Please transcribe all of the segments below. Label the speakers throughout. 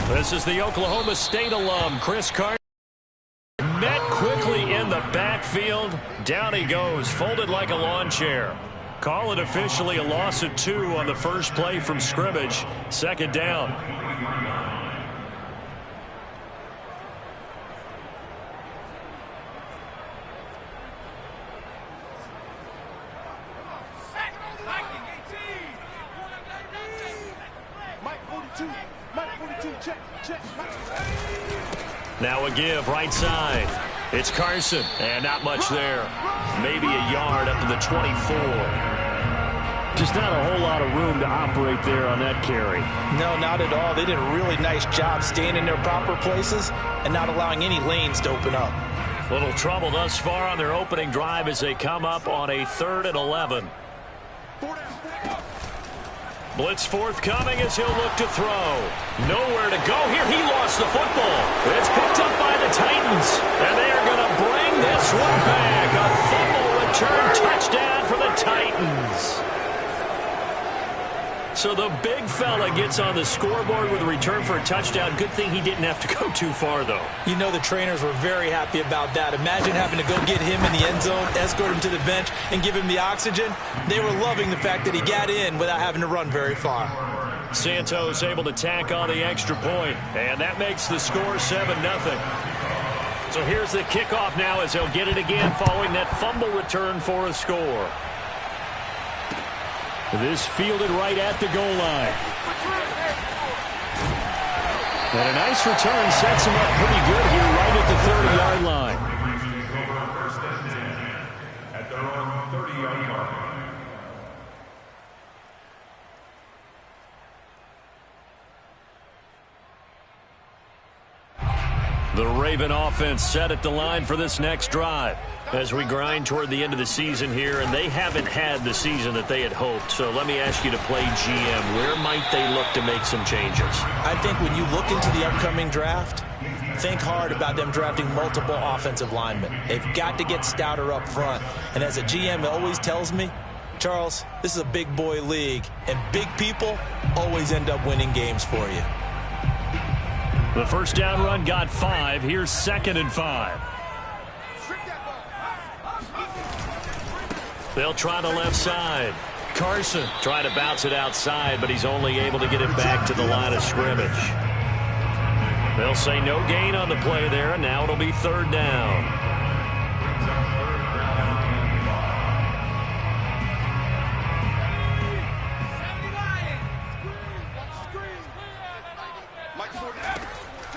Speaker 1: This is the Oklahoma State alum, Chris Carson. Met quickly in the backfield. Down he goes, folded like a lawn chair. Call it officially a loss of 2 on the first play from scrimmage. Second down. Now a give right side. It's Carson, and not much there. Maybe a yard up to the 24. Just not a whole lot of room to operate there on that carry.
Speaker 2: No, not at all. They did a really nice job staying in their proper places and not allowing any lanes to open up.
Speaker 1: Little trouble thus far on their opening drive as they come up on a 3rd and 11. Blitz forthcoming as he'll look to throw. Nowhere to go here. He lost the football. It's picked up by the Titans. And they are going to bring this one back. A fumble return touchdown for the Titans. So the big fella gets on the scoreboard with a return for a touchdown. Good thing he didn't have to go too far, though.
Speaker 2: You know the trainers were very happy about that. Imagine having to go get him in the end zone, escort him to the bench, and give him the oxygen. They were loving the fact that he got in without having to run very far.
Speaker 1: Santos able to tack on the extra point, and that makes the score 7-0. So here's the kickoff now as they'll get it again following that fumble return for a score. This fielded right at the goal line. And a nice return sets him up pretty good here right at the 30-yard line.
Speaker 3: At their own 30-yard line.
Speaker 1: The Raven offense set at the line for this next drive as we grind toward the end of the season here, and they haven't had the season that they had hoped. So let me ask you to play GM. Where might they look to make some changes?
Speaker 2: I think when you look into the upcoming draft, think hard about them drafting multiple offensive linemen. They've got to get stouter up front. And as a GM, it always tells me, Charles, this is a big boy league, and big people always end up winning games for you.
Speaker 1: The first down run got 5. Here's 2nd and 5. They'll try the left side. Carson trying to bounce it outside, but he's only able to get it back to the line of scrimmage. They'll say no gain on the play there, and now it'll be 3rd down.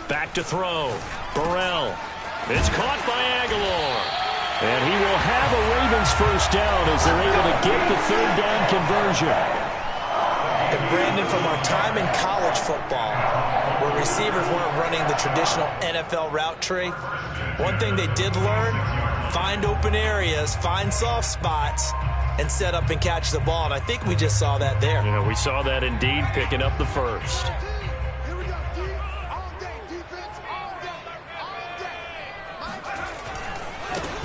Speaker 1: Back to throw. Burrell. It's caught by Aguilar. And he will have a Ravens first down as they're able to get the 3rd down conversion.
Speaker 2: And Brandon, from our time in college football, where receivers weren't running the traditional NFL route tree, one thing they did learn, find open areas, find soft spots, and set up and catch the ball. And I think we just saw that there.
Speaker 1: Yeah, we saw that indeed, picking up the first.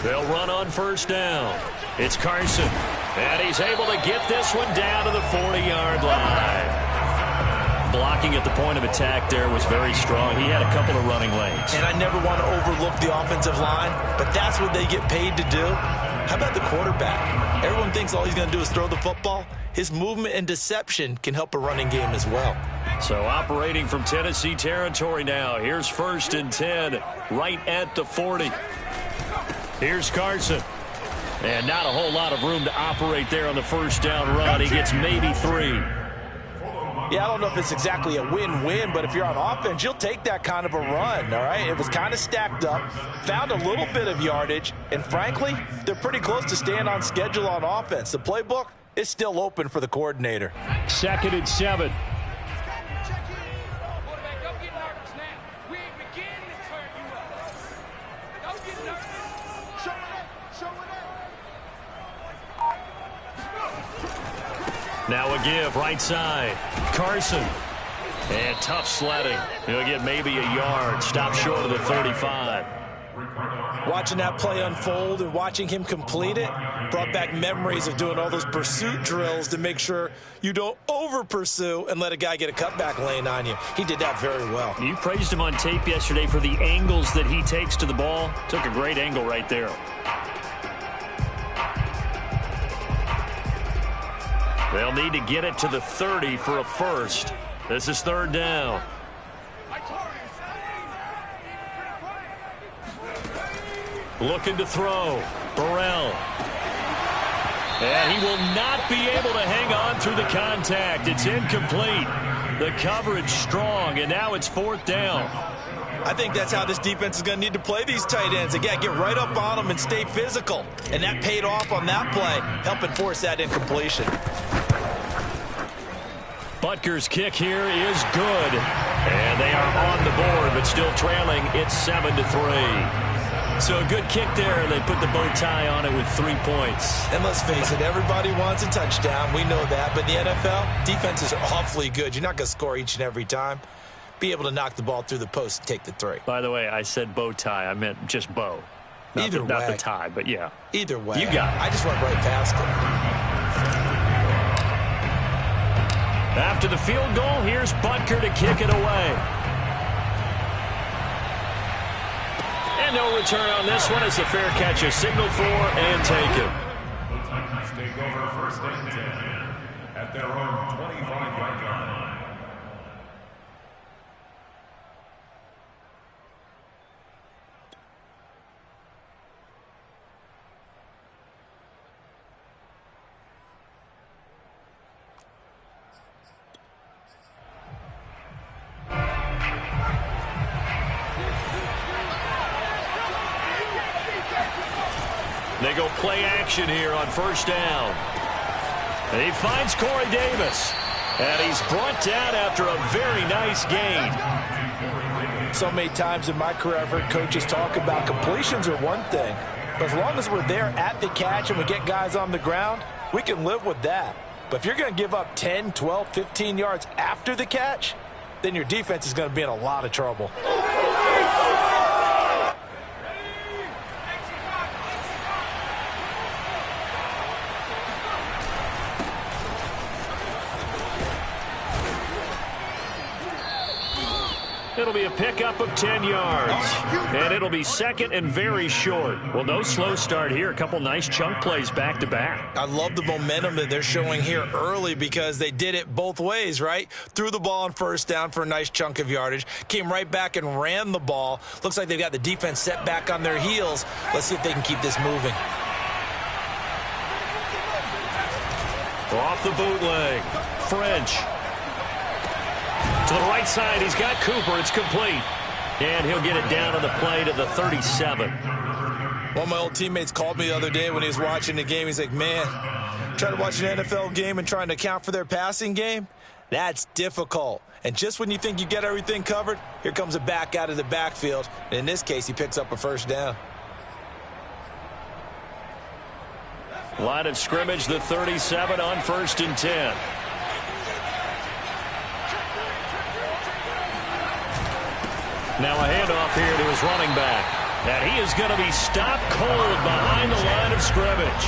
Speaker 1: They'll run on first down. It's Carson. And he's able to get this one down to the 40-yard line. Blocking at the point of attack there was very strong. He had a couple of running lanes.
Speaker 2: And I never want to overlook the offensive line, but that's what they get paid to do. How about the quarterback? Everyone thinks all he's going to do is throw the football. His movement and deception can help a running game as well.
Speaker 1: So operating from Tennessee territory now. Here's 1st and 10 right at the 40. Here's Carson. And not a whole lot of room to operate there on the first down run. He gets maybe 3.
Speaker 2: Yeah, I don't know if it's exactly a win-win, but if you're on offense, you'll take that kind of a run, all right? It was kind of stacked up, found a little bit of yardage, and frankly, they're pretty close to staying on schedule on offense. The playbook is still open for the coordinator.
Speaker 1: 2nd and 7. Now a give right side. Carson. And tough sledding. He'll get maybe a yard. Stop short of the 35.
Speaker 2: Watching that play unfold and watching him complete it brought back memories of doing all those pursuit drills to make sure you don't over-pursue and let a guy get a cutback lane on you. He did that very well.
Speaker 1: You praised him on tape yesterday for the angles that he takes to the ball. Took a great angle right there. They'll need to get it to the 30 for a first. This is third down. Looking to throw. Burrell. And he will not be able to hang on through the contact. It's incomplete. The coverage strong, and now it's fourth down.
Speaker 2: I think that's how this defense is going to need to play these tight ends. Again, get right up on them and stay physical. And that paid off on that play, helping force that incompletion.
Speaker 1: Butker's kick here is good. And they are on the board, but still trailing. It's 7-3. So a good kick there, and they put the bow tie on it with 3 points.
Speaker 2: And let's face it, everybody wants a touchdown. We know that. But in the NFL, defenses are awfully good. You're not going to score each and every time. Be able to knock the ball through the post and take the 3.
Speaker 1: By the way, I said bow tie. I meant just bow. Not the tie, but yeah.
Speaker 2: Either way.
Speaker 1: You got it.
Speaker 2: I just went right past it.
Speaker 1: After the field goal, here's Butker to kick it away. And no return on this one. It's a fair catch, a signal for, and take it.
Speaker 3: The Titans take over first and 10 at their own 25-yard line.
Speaker 1: They go play action here on first down. And he finds Corey Davis. And he's brought down after a very nice gain.
Speaker 2: So many times in my career, I've heard coaches talk about completions are one thing. But as long as we're there at the catch and we get guys on the ground, we can live with that. But if you're going to give up 10, 12, 15 yards after the catch, then your defense is going to be in a lot of trouble.
Speaker 1: It'll be a pickup of 10 yards. And it'll be second and very short. Well, no slow start here. A couple nice chunk plays back-to-back.
Speaker 2: I love the momentum that they're showing here early because they did it both ways, right? Threw the ball on first down for a nice chunk of yardage. Came right back and ran the ball. Looks like they've got the defense set back on their heels. Let's see if they can keep this moving.
Speaker 1: Off the bootleg. French. To the right side, he's got Cooper. It's complete. And he'll get it down on the play to the 37.
Speaker 2: One of my old teammates called me the other day when he was watching the game. He's like, man, trying to watch an NFL game and trying to account for their passing game, that's difficult. And just when you think you get everything covered, here comes a back out of the backfield. And in this case, he picks up a first down.
Speaker 1: Line of scrimmage, the 37 on first and 10. Now a handoff here to his running back. And he is going to be stopped cold behind the line of scrimmage.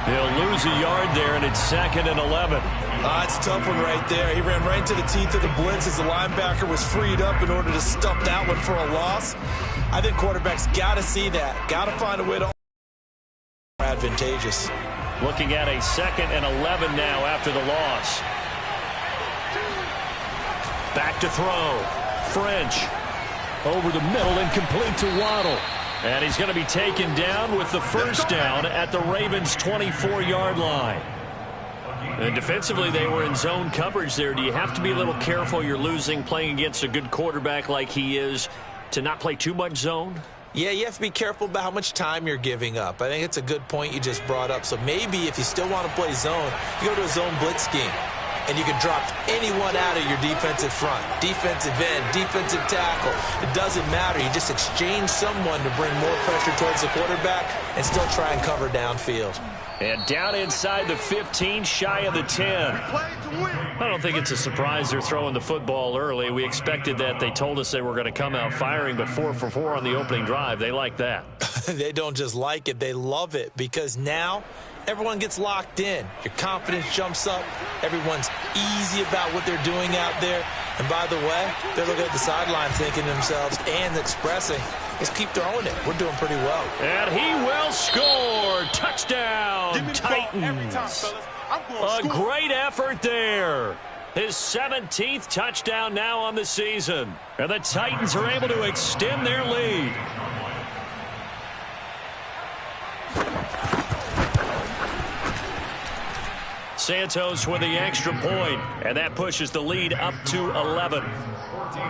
Speaker 1: He'll lose a yard there, and it's second and 11.
Speaker 2: It's a tough one right there. He ran right into the teeth of the blitz as the linebacker was freed up in order to stump that one for a loss. I think quarterbacks got to see that. Got to find a way to advantageous.
Speaker 1: Looking at a second and 11 now after the loss. Back to throw. French. Over the middle and complete to Waddle. And he's going to be taken down with the first down at the Ravens' 24-yard line. And defensively, they were in zone coverage there. Do you have to be a little careful? You're losing playing against a good quarterback like he is to not play too much zone?
Speaker 2: Yeah, you have to be careful about how much time you're giving up. I think it's a good point you just brought up. So maybe if you still want to play zone, you go to a zone blitz scheme. And you can drop anyone out of your defensive front. Defensive end, defensive tackle. It doesn't matter. You just exchange someone to bring more pressure towards the quarterback and still try and cover downfield.
Speaker 1: And down inside the 15, shy of the 10. I don't think it's a surprise they're throwing the football early. We expected that. They told us they were going to come out firing, but 4 for 4 on the opening drive. They like that.
Speaker 2: They don't just like it, they love it, because now everyone gets locked in. Your confidence jumps up. Everyone's easy about what they're doing out there. And by the way, they're looking at the sideline thinking to themselves and expressing, let's keep throwing it. We're doing pretty well.
Speaker 1: And he will score. Touchdown, Titans. A great effort there. His 17th touchdown now on the season. And the Titans are able to extend their lead. Santos with the extra point, and that pushes the lead up to 11.
Speaker 3: 14,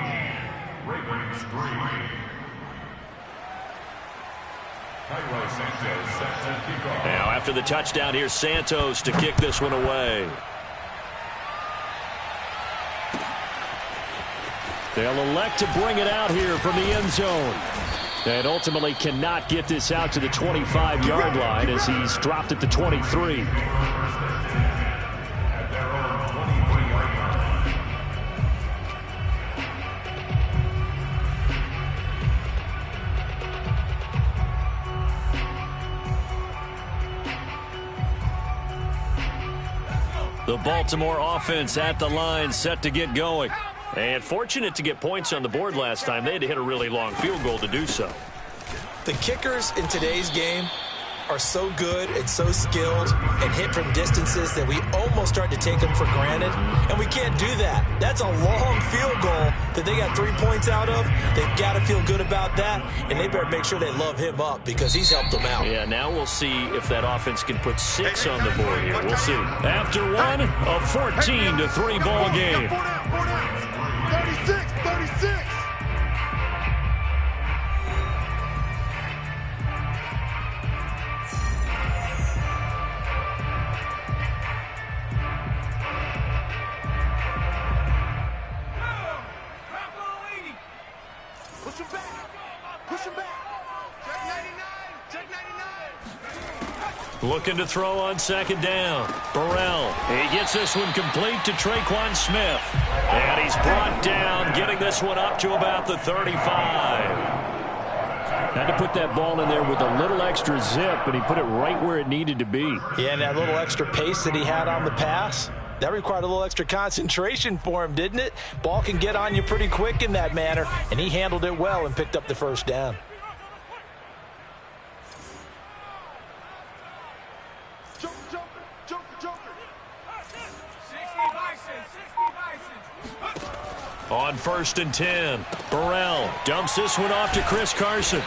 Speaker 3: Ravens 3. Cairo Santos set to kick off.
Speaker 1: Now after the touchdown, here's Santos to kick this one away. They'll elect to bring it out here from the end zone. And ultimately cannot get this out to the 25-yard line as he's dropped at the 23. The Baltimore offense at the line, set to get going. And fortunate to get points on the board last time. They had to hit a really long field goal to do so.
Speaker 2: The kickers in today's game are so good and so skilled and hit from distances that we almost start to take them for granted. And we can't do that. That's a long field goal that they got 3 points out of. They've got to feel good about that, and they better make sure they love him up because he's helped them out.
Speaker 1: Yeah, now we'll see if that offense can put 6 on the board here. We'll see. After one, a 14-3 ball game.
Speaker 4: 36.
Speaker 1: Looking to throw on second down. Burrell. He gets this one complete to Traquan Smith. And he's brought down, getting this one up to about the 35. Had to put that ball in there with a little extra zip, but he put it right where it needed to be.
Speaker 2: Yeah, and that little extra pace that he had on the pass, that required a little extra concentration for him, didn't it? Ball can get on you pretty quick in that manner, and he handled it well and picked up the first down.
Speaker 1: On 1st and 10, Burrell dumps this one off to Chris Carson.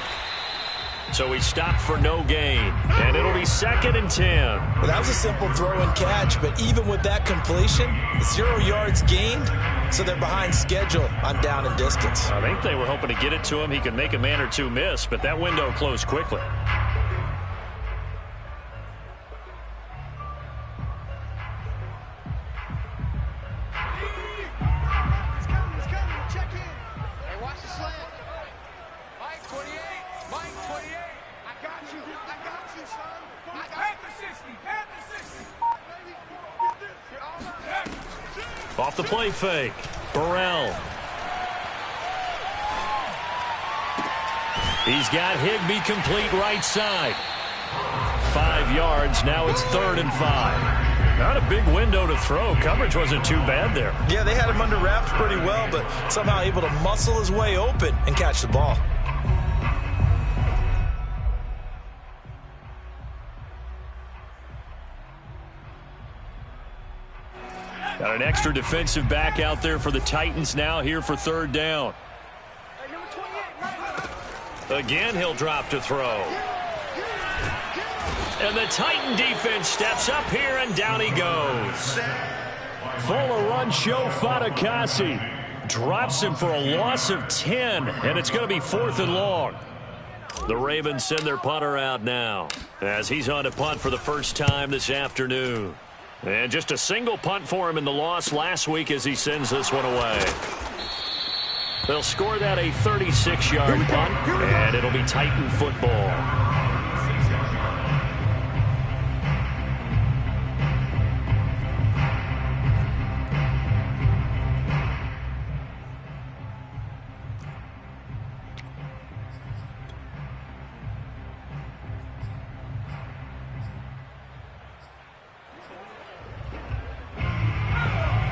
Speaker 1: So he stopped for no gain, and it'll be 2nd and 10.
Speaker 2: Well, that was a simple throw and catch, but even with that completion, 0 yards gained, so they're behind schedule on down and distance.
Speaker 1: I think they were hoping to get it to him. He could make a man or two miss, but that window closed quickly. Off the play fake, Burrell. He's got Higbee complete right side. 5 yards, now it's 3rd and 5. Not a big window to throw. Coverage wasn't too bad there.
Speaker 2: Yeah, they had him under wraps pretty well, but somehow able to muscle his way open and catch the ball.
Speaker 1: Got an extra defensive back out there for the Titans now here for 3rd down. Again, he'll drop to throw. And the Titan defense steps up here, and down he goes. Fuller run show Fatukasi. Drops him for a loss of 10, and it's going to be 4th and long. The Ravens send their punter out now as he's on to punt for the first time this afternoon. And just a single punt for him in the loss last week as he sends this one away. They'll score that a 36-yard punt, and it'll be Titan football.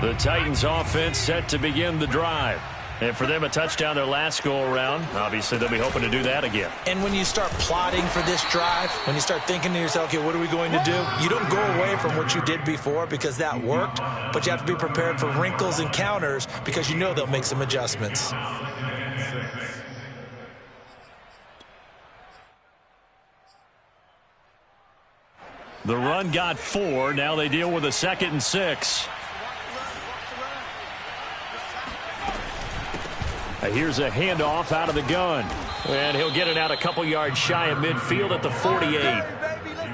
Speaker 1: The Titans offense set to begin the drive. And for them, a touchdown their last go-around. Obviously, they'll be hoping to do that again.
Speaker 2: And when you start plotting for this drive, when you start thinking to yourself, okay, what are we going to do? You don't go away from what you did before because that worked, but you have to be prepared for wrinkles and counters because you know they'll make some adjustments.
Speaker 1: The run got 4. Now they deal with a 2nd and 6. Here's a handoff out of the gun. And he'll get it out a couple yards shy of midfield at the 48.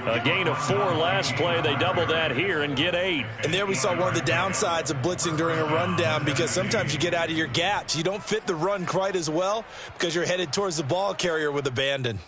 Speaker 1: A gain of 4 last play. They double that here and get 8.
Speaker 2: And there we saw one of the downsides of blitzing during a rundown because sometimes you get out of your gaps. You don't fit the run quite as well because you're headed towards the ball carrier with abandon.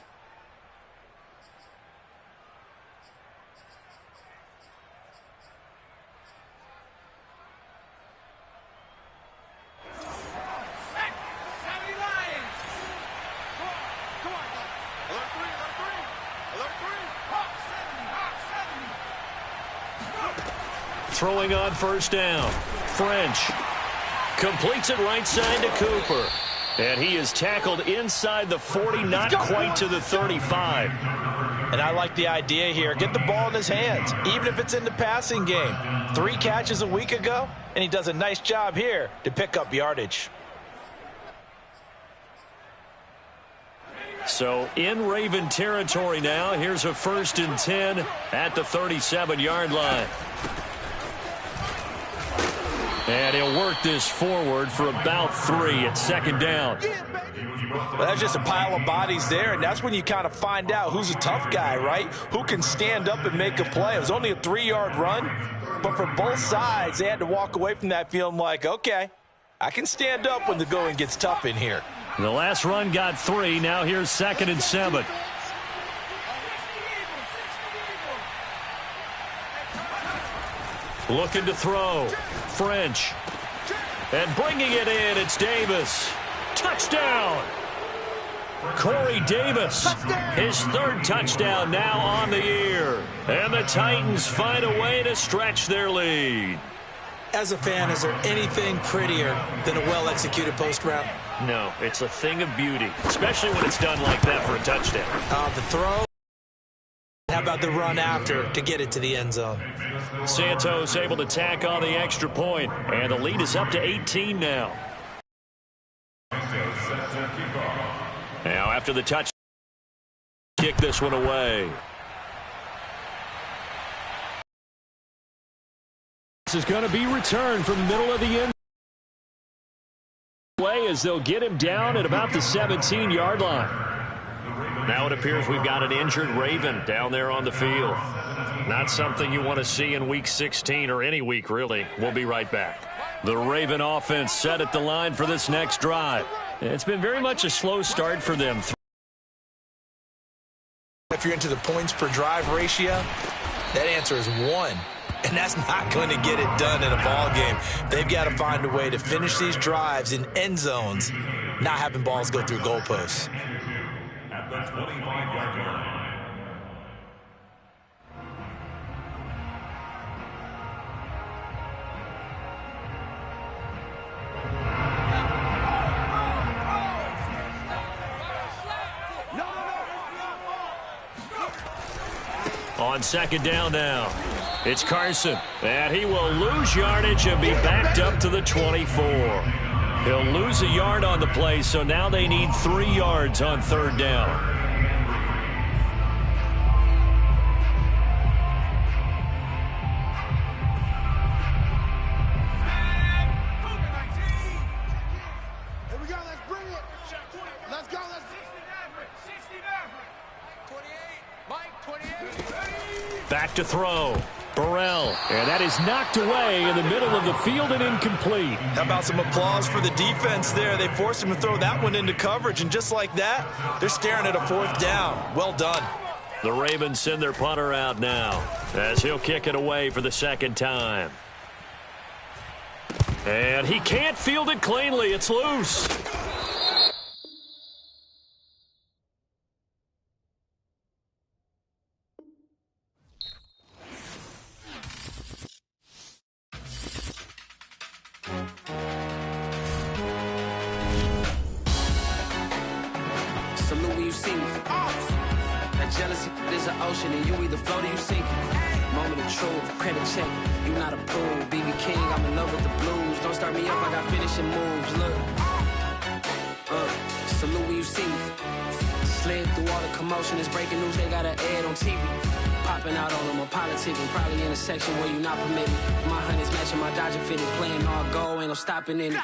Speaker 1: Throwing on first down. French completes it right side to Cooper. And he is tackled inside the 40, not quite to the 35.
Speaker 2: And I like the idea here. Get the ball in his hands, even if it's in the passing game. 3 catches a week ago, and he does a nice job here to pick up yardage.
Speaker 1: So in Raven territory now. Here's a 1st and 10 at the 37-yard line. And he'll work this forward for about 3 at 2nd down.
Speaker 2: Well, that's just a pile of bodies there, and that's when you kind of find out who's a tough guy, right? Who can stand up and make a play. It was only a 3-yard run, but for both sides, they had to walk away from that feeling like, okay, I can stand up when the going gets tough in here.
Speaker 1: The last run got 3. Now here's 2nd and 7. Looking to throw. French. And bringing it in, it's Davis. Touchdown! Corey Davis, his 3rd touchdown now on the year. And the Titans find a way to stretch their lead.
Speaker 2: As a fan, is there anything prettier than a well-executed post route?
Speaker 1: No, it's a thing of beauty, especially when it's done like that for a touchdown.
Speaker 2: The throw. How about the run after to get it to the end zone?
Speaker 1: Santos able to tack on the extra point, and the lead is up to 18 now. Now after the touch, kick this one away. This is going to be returned from the middle of the end way as they'll get him down at about the 17-yard line. Now it appears we've got an injured Raven down there on the field. Not something you want to see in Week 16 or any week, really. We'll be right back. The Raven offense set at the line for this next drive. It's been very much a slow start for them.
Speaker 2: If you're into the points per drive ratio, that answer is 1. And that's not going to get it done in a ball game. They've got to find a way to finish these drives in end zones, not having balls go through goalposts.
Speaker 3: At the 25-yard line.
Speaker 1: On 2nd down now, it's Carson, and he will lose yardage and be backed up to the 24. He'll lose a yard on the play, so now they need 3 yards on 3rd down. Back to throw. Burrell, and that is knocked away in the middle of the field and incomplete.
Speaker 2: How about some applause for the defense there? They forced him to throw that one into coverage, and just like that, they're staring at a 4th down. Well done.
Speaker 1: The Ravens send their punter out now as he'll kick it away for the 2nd time. And he can't field it cleanly. It's loose.
Speaker 4: see me. That jealousy is an ocean, and you either float or you sink it. Moment of truth, credit check, you not approved. BB King, I'm in love with the blues. Don't start me up, I got finishing moves. Look, salute when you see me. Slid through all the commotion, it's breaking news, they got an ad on TV. Popping out on them, I'm politicking, probably in a section where you not permitted. My honey's matching my Dodger fitted, playing all gold, ain't no stopping in it.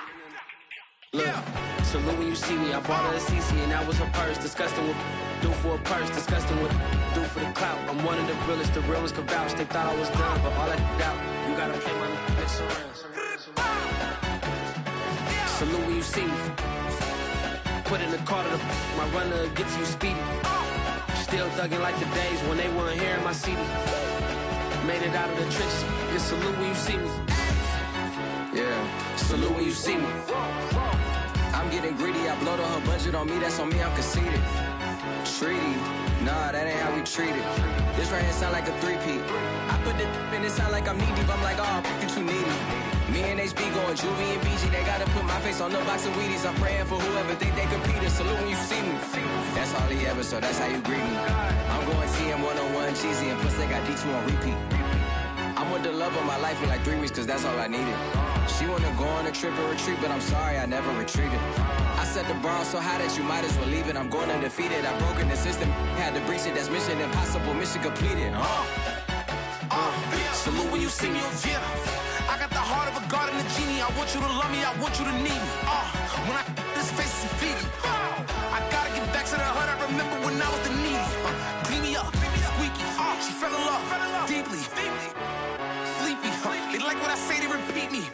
Speaker 4: Look, salute when you see me, I bought her a CC and that was her purse. Disgusting with do for a purse, disgusting with do for the clout. I'm one of the realest, the realest could vouch. They thought I was done, but all I doubt, you gotta play my next around. Salute when you see me. Put in the car to my runner gets you speedy. Still thugging like the days when they weren't here in my CD. Made it out of the trenches. Just salute when you see me. Yeah, salute when you see me. I'm getting greedy, I blowed on her budget on me, that's on me, I'm conceited. Treaty, nah, that ain't how we treat it. This right here sound like a three-peat. I put the in it sound like I'm knee deep, I'm like, oh, you too needy. Me and HB going Juvie and BG, they gotta put my face on the box of Wheaties. I'm praying for whoever think they compete. Salute when you see me. That's all he ever, so that's how you greet me. I'm going TM 101 cheesy, and plus they got D2 on repeat. I'm with the love of my life for like 3 weeks, cause that's all I needed. She wanna go on a trip or retreat, but I'm sorry, I never retreated. I set the bar so high that you might as well leave it. I'm going undefeated, I broken the system, had to breach it, that's mission impossible, mission completed. Salute when you see me.
Speaker 5: Yeah, I got the heart of a god and a genie. I want you to love me, I want you to need me. When I this face is feedy. I gotta get back to the hood, I remember when I was the needy. Clean me up, squeaky. She fell in love deeply. Sleepy, they like what I say, they repeat me.